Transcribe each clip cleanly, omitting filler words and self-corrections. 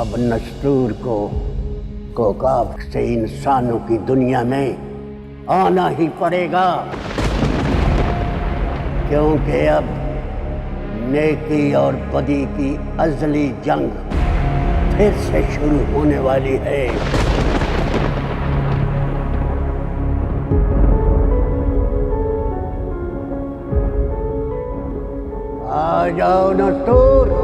अब नस्तूर को कोकाब से इंसानों की दुनिया में आना ही पड़ेगा, क्योंकि अब नेकी और बदी की अजली जंग फिर से शुरू होने वाली है। आ जाओ नस्तूर,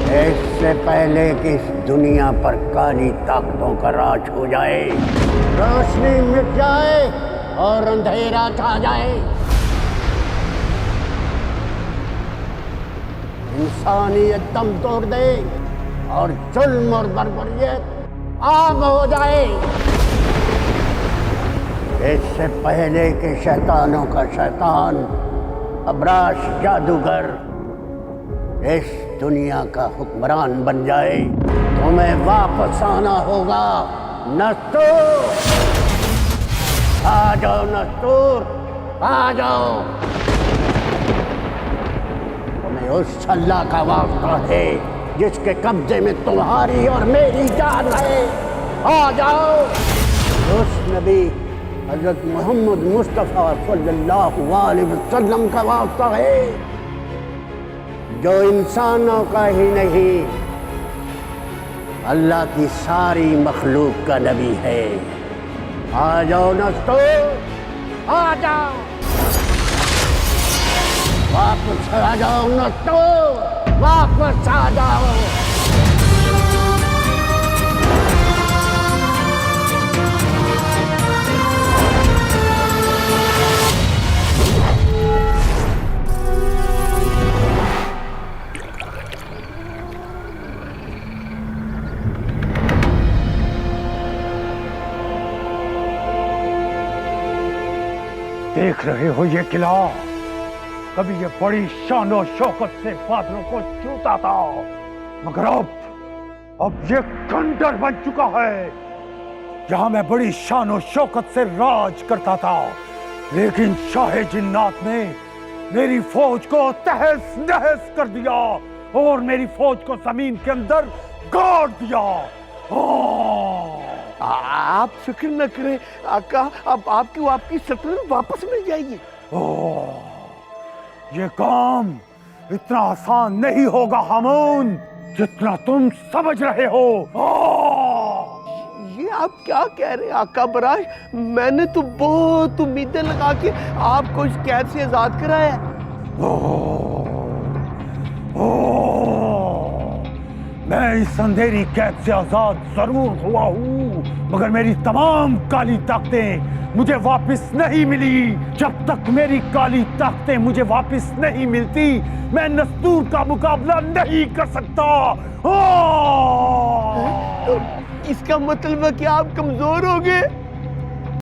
इससे पहले कि इस दुनिया पर काली ताकतों का राज हो जाए, रोशनी मिट जाए और अंधेरा छा जाए, इंसानियत दम तोड़ दे और जुल्म और बर्बरियत आम हो जाए। इससे पहले कि शैतानों का शैतान अब्राश जादूगर इस दुनिया का हुक्मरान बन जाए, तुम्हें वापस आना होगा नस्तूर। आ जाओ नस्तूर, आ जाओ। तुम्हें उस अल्लाह का वास्ता है जिसके कब्जे में तुम्हारी और मेरी जान है। आ जाओ। उस नबी हजरत मोहम्मद मुस्तफ़ा सल्लल्लाहु अलैहि वसल्लम का वास्ता है जो इंसानों का ही नहीं अल्लाह की सारी मखलूक का नबी है। आ जाओ नस्तूर, आ जाओ, वापस आ जाओ नस्तूर, वापस आ जाओ। देख रहे हो ये किला, कभी ये बड़ी शान और शौकत से बादलों को छूता था, मगर अब ये खंडर बन चुका है। यहाँ मैं बड़ी शान और शौकत से राज करता था, लेकिन शाह जिन्नात ने मेरी फौज को तहस नहस कर दिया और मेरी फौज को जमीन के अंदर गाड़ दिया। आप फिक्र न करें आका, अब आपकी सल्तनत वापस मिल जाएगी। ये काम इतना आसान नहीं होगा हामून, जितना तुम समझ रहे हो। ये आप क्या कह रहे हैं आका बराश? मैंने तो बहुत उम्मीदें लगा के आपको इस कैद से आजाद कराया। मैं इस अंधेरी कैद से आजाद जरूर हुआ हूँ, मगर मेरी तमाम काली ताकतें मुझे वापस नहीं मिली। जब तक मेरी काली ताकतें मुझे वापस नहीं मिलती, मैं नस्तूर का मुकाबला नहीं कर सकता। तो इसका मतलब है कि आप कमजोर हो गए।